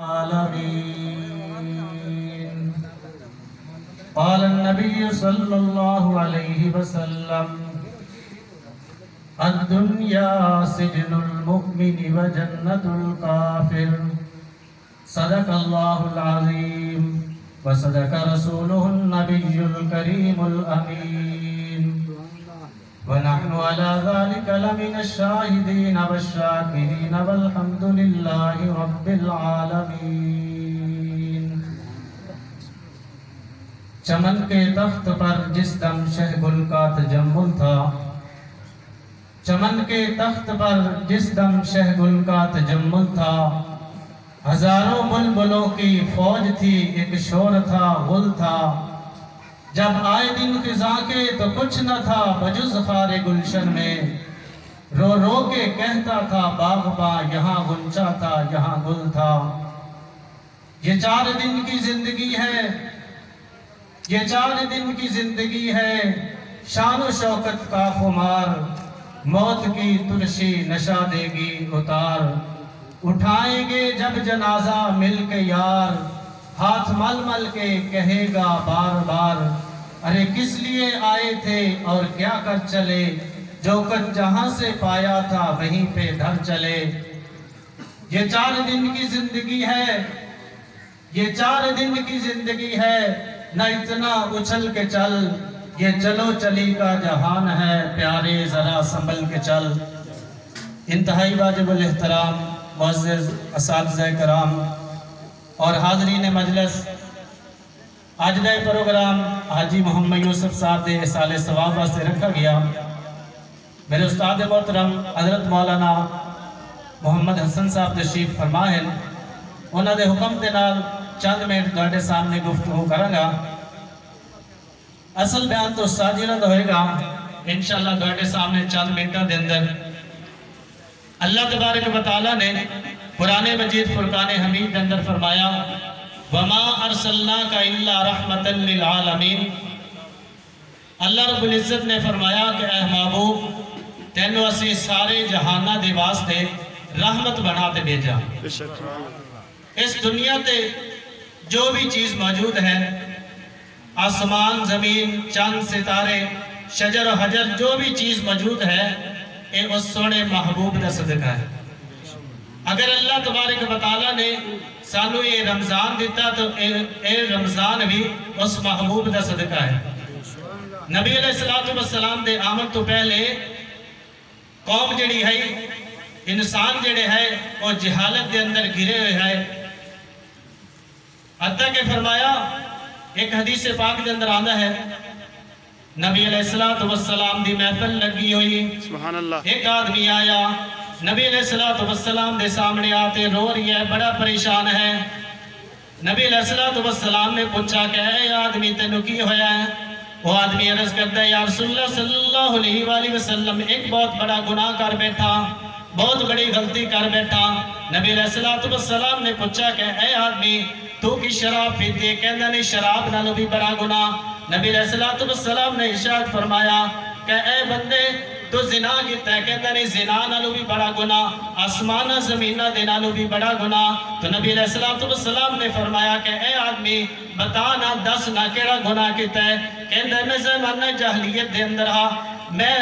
العالمين. قال النبي صلى الله عليه وسلم: الدنيا سجن المؤمن وجنة الكافر. صدق الله العظيم وصدق رسوله النبي الكريم الأمين، ونحن على ذلك لمن الشاهدين والشاكرين والحمد لله رب العالمين. چمن کے تخت پر جس دم شہگل کا تجمل تھا، چمن کے تخت پر جس دم شہگل کا تجمل تھا، ہزاروں بلبلوں کی فوج تھی، ایک شور تھا، غل تھا. جب آئے دن خزاں کے تو کچھ نہ تھا بجز خار گلشن میں، رو رو کے کہتا تھا باغباں یہاں غنچہ تھا، یہاں گل تھا. یہ 4 دن کی زندگی ہے، یہ 4 دن کی زندگی ہے، شان و شوکت کا خمار، موت کی تلشی نشہ دے گی اتار. اٹھائیں گے جب جنازہ مل کے یار، ہاتھ مل مل کے کہے گا بار بار، ارے کس لیے آئے تھے اور کیا کر چلے، جو کچھ جہاں سے پایا تھا وہیں پہ دھر چلے. یہ 4 دن کی زندگی ہے، یہ 4 دن کی زندگی ہے، نہ اتنا اچھل کے چل، یہ چلو چلی کا جہان ہے، پیارے ذرا سنبھل کے چل. انتہائی واجب الاحترام معزز اساتذہ کرام اور حاضرین مجلس، آج کا پروگرام حاجی محمد یوسف صاحب دے احسال ثواب واسطے رکھا گیا. میرے استاد محترم حضرت مولانا محمد حسن صاحب تشریف فرما ہیں، انہوں نے حکم دے نال چند منٹ تہاڈے سامنے گفتگو کراں گا. اصل بیان تو استاد جی نال ہوئے گا انشاءاللہ تہاڈے سامنے چند منٹاں دے اندر. اللہ تبارک و تعالیٰ نے قرآن مجید فرقان حمید کے اندر فرمایا: وَمَا أَرْسَلْنَاكَ إِلَّا رَحْمَةً لِلْعَالَمِينَ. اللہ رب العزت نے فرمایا کہ اے محبوب، تینوں اسی سارے جہانہ دے واسطے رحمت بنا تے بھیجا. اس دنیا تے جو بھی چیز موجود ہے، آسمان، زمین، چاند، ستارے، شجر و حجر، جو بھی چیز موجود ہے، اے اس سونے محبوب دا صدقہ ہے. اگر اللہ تبارک و تعالیٰ نے سانو یہ رمضان دیتا تو اے رمضان بھی اس محبوب دا صدقہ ہے. نبی علیہ السلام دے آمد تو پہلے قوم جڑی ہے، انسان جڑے ہے، وہ جہالت دے اندر گرے ہوئے ہے. حتیٰ کہ فرمایا، ایک حدیث پاک دے اندر آندہ ہے، نبی علیہ السلام دی محفل لگی ہوئی، ایک آدمی آیا، نبی علیہ السلام دے سامنے آتے رو رہی ہے، بڑا پریشان ہے. نبی علیہ السلام نے پوچھا کہ اے آدمی تینوں کی ہویا ہے؟ وہ آدمی عرض کرتا ہے یا رسول اللہ صلی اللہ علیہ وآلہ وسلم، ایک بہت بڑا گناہ کر بیٹھا، بہت بڑی غلطی کر بیٹھا. نبی علیہ السلام نے پوچھا کہ اے آدمی تو کی شراب پیتی ہے؟ کہنا نہیں، شراب نالو بھی بڑا گناہ. نبی علیہ السلام نے ارشاد فرمایا کہ اے بندے تو زنا کیتا ہے؟ کہتا نہیں، زنا نالو بھی بڑا گناہ، آسمانہ زمینہ دے نالو بھی بڑا گناہ. تو نبی علیہ السلام نے فرمایا کہ اے آدمی بتا نہ، دس نہ کیڑا گناہ کیتا ہے؟ کہتا ہے میں زمانہ جاہلیت دے اندر ہاں، میں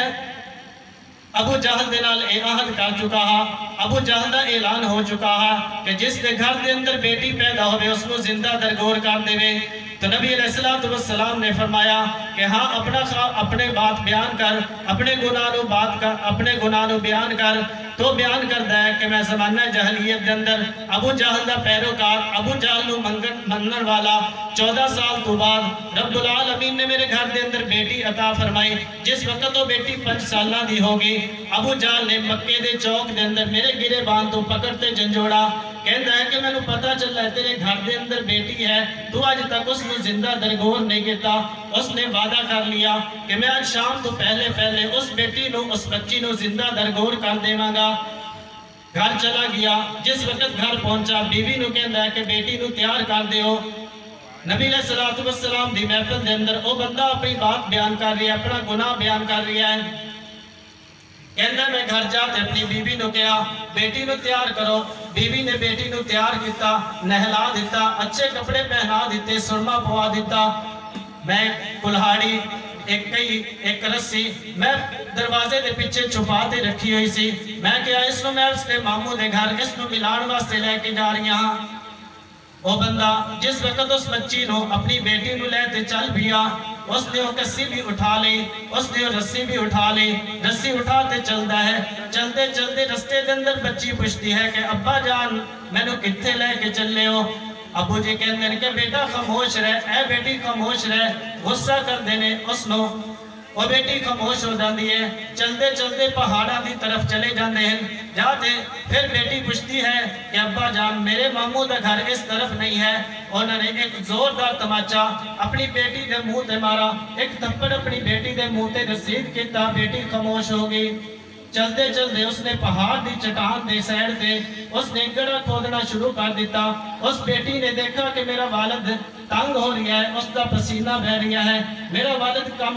ابو جہل دے نال عہد کر چکا ہاں، ابو جہل دا اعلان ہو چکا ہاں کہ جس دے گھر دے اندر بیٹی پیدا ہوئے اس کو زندہ درگور کر دے وے. تو نبی علیہ السلام نے فرمایا کہ ہاں اپنے بات بیان کر، اپنے گناہ نو بیان کر. تو بیان کرتا ہے کہ میں زمانہ جہلیت دے اندر ابو جہل دا پیروکار، ابو جہل نو منن والا، 14 سال تو بعد رب العالمین نے میرے گھر دے اندر بیٹی عطا فرمائی. جس وقت وہ بیٹی 5 سالہ دی ہوگی، ابو جہل نے مکے دے چوک دے اندر میرے گرے باندھ تو پکڑتے جنجوڑا. کہتا ہے کہ میں نے پتا چلا ہے تیرے گھر دے اندر بیٹی ہے، تو آج تک اس نے زندہ درگور نہیں کیتا. اس نے وعدہ کر لیا کہ میں آج شام تو پہلے اس بیٹی نو، اس بچی نو زندہ درگور کر دیواں گا. گھر چلا گیا. جس وقت گھر پہنچا بیوی نو کہندا ہے کہ بیٹی نو تیار کر دیو. نبی علیہ السلام دی محفل دے اندر او بندہ اپنی بات بیان کر رہا ہے، اپنا گناہ بیان کر رہا ہے. کہندا میں گھر جا تے اپنی بیوی نو کہا بیٹی نو تیار کرو. بیوی نے بیٹی نو تیار کیتا، نہلا دیتا، اچھے کپڑے پہنا دیتے، سرما پوا دیتا. میں کلہاڑی ایک رسی میں دروازے دے پیچھے چھپا تے رکھی ہوئی سی. میں کیا اس نو میں اس کے ماموں دے گھر اس نو ملان واسطے لے کے جا رہی ہاں. وہ بندہ جس وقت اس بچی نو اپنی بیٹی نو لے تے چل پیا، اس نے وہ کسی بھی اٹھا لی، اس نے وہ رسی بھی اٹھا لی. رسی اٹھاتے چلتا ہے، چلتے چلتے رستے دے اندر بچی پوچھتی ہے کہ ابا جان مینوں کتھے لے کے چلے ہو؟ ابو جی کہتے ہیں کہ بیٹا خاموش رہ، اے بیٹی خاموش رہ. غصہ کر دینے اس نو، وہ بیٹی خاموش ہو جاندی ہے. چلتے چلتے پہاڑاں دی طرف چلے جاندے ہیں. جاتے پھر بیٹی پوچھتی ہے کہ ابا جان میرے ماموں دا گھر اس طرف نہیں ہے. انہوں نے ایک زوردار تماچا اپنی بیٹی دے منہ تے مارا، ایک تھپڑ اپنی بیٹی دے منہ تے رسید کیتا. بیٹی خاموش ہو گئی. چلتے چلتے اس نے پہاڑ دی چٹان دے سائڈ تے اس نے گڑھا کھودنا شروع کر دیتا. اس بیٹی نے دیکھا کہ میرا والد تنگ ہو رہا ہے، اس کا پسینہ بہ رہا ہے، میرا والد کم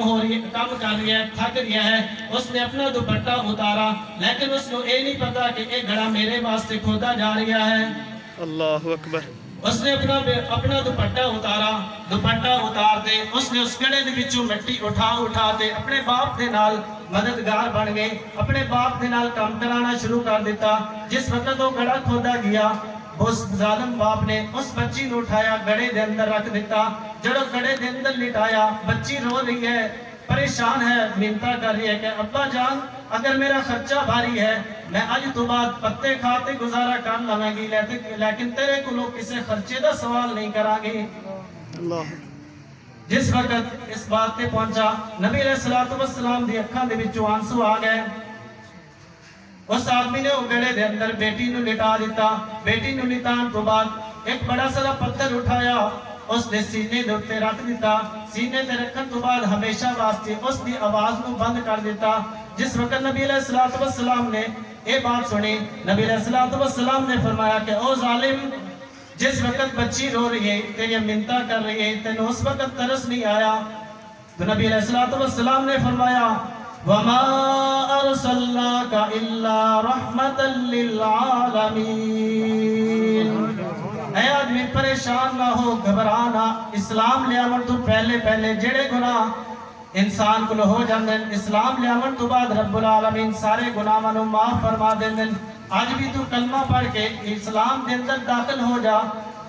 کر رہا ہے، تھک رہا ہے. اس نے اپنا دوپٹہ اتارا، لیکن اس کو یہ نہیں پتا کہ یہ گڑھا میرے واسطے کھودا جا رہا ہے. اللہ اکبر. اس نے اپنا دوپٹہ اتارا. دوپٹہ اتار دے اس نے اس گڑھے دے وچوں مٹی اٹھا دے اپنے باپ دے نال مددگار بن گئے، اپنے باپ دے نال کام کرانا شروع کر دیتا. جس وقت وہ گڑھا کھودا گیا، اس ظالم باپ نے اس بچی نو اٹھایا، گڑھے دے اندر رکھ دیتا. جڑو گڑھے دے اندر لٹایا، بچی رو رہی ہے، پریشان ہے، منتا کر رہی ہے کہ ابا جان اگر میرا خرچہ بھاری ہے میں آج تو بعد پتے کھاتے گزارا کر لوں گی، لیکن تیرے کو لوگ کسے خرچے دا سوال نہیں کران گے. جس وقت اس بات تے پہنچا، نبی علیہ السلام دی اکھاں دے وچوں آنسو آ گئے. اس آدمی نے وہ گڑھے دے اندر بیٹی نو لٹا دیتا. بیٹی نو لٹان تو بعد ایک بڑا سارا پتھر اٹھایا، اس نے سینے دے اوپر رکھ دیتا. سینے تے رکھن تو بعد ہمیشہ واسطے اس دی آواز نو بند کر دیتا. جس وقت نبی علیہ السلام نے یہ بات سنی، نبی علیہ السلام نے فرمایا کہ او ظالم، جس وقت بچی رو رہی ہے، تیری منتا کر رہی ہے، تینوں اس وقت ترس نہیں آیا؟ تو نبی علیہ السلام نے فرمایا وَمَا أَرْسَلْنَاكَ إِلَّا رَحْمَةً لِلْعَالَمِينَ. اے آدمی پریشان نہ ہو، گھبرانا. اسلام لے آمن تو پہلے جڑے گناہ انسان کو ہو جاندیں، اسلام لے آمن تو بعد رب العالمین سارے گناہ نو معاف فرما دیں. آج بھی تو کلمہ پڑھ کے اسلام دے اندر داخل ہو جا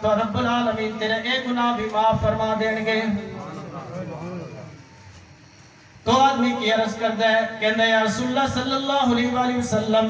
تو رب العالمین تیرے اے گناہ بھی معاف فرما دیں گے. تو آدمی کی عرض کرتا ہے، کہندہ یا رسول اللہ صلی اللہ علیہ وسلم